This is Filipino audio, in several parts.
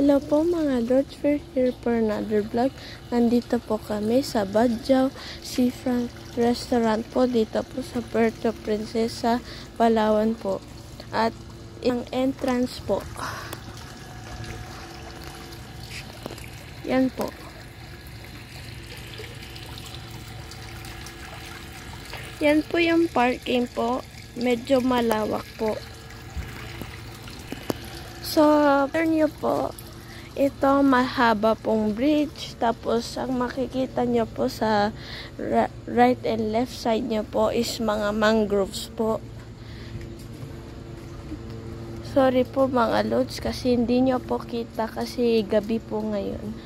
Hello po mga Lords, we're here for another vlog. Nandito po kami sa Badjao Seafront Restaurant po, dito po sa Puerto Princesa, Palawan po. At ang entrance po, yan po. Yan po yung parking po, medyo malawak po. So, turn nyo po, ito mahaba pong bridge, tapos ang makikita nyo po sa right and left side nyo po is mga mangroves po. Sorry po mga lods kasi hindi nyo po kita kasi gabi po ngayon.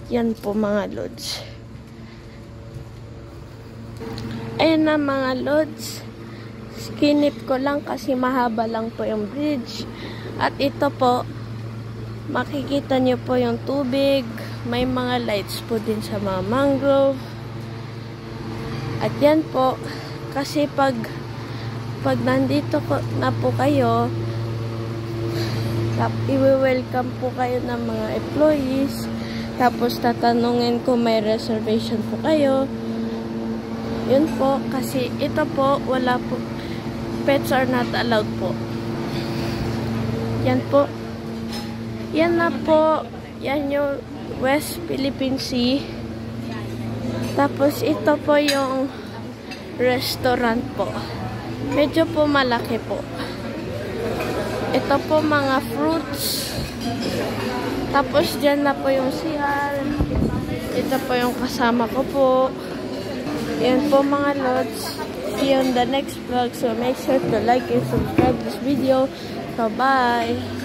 Yan po mga lods. Ayun na mga lods, skinip ko lang kasi mahaba lang po yung bridge. At ito po, makikita nyo po yung tubig. May mga lights po din sa mga mangrove. At yan po, kasi pag nandito na po kayo, i-welcome po kayo ng mga employees. Tapos tatanungin kung may reservation po kayo. Yun po, kasi ito po, wala po, pets are not allowed po. Yan po. Yan na po. Yan yung West Philippine Sea. Tapos ito po yung restaurant po. Medyo po malaki po. Ito po mga fruits. Tapos dyan na po yung CR. Ito po yung kasama ko po. Yan po mga lods. See you on the next vlog. So make sure to like and subscribe this video. So bye!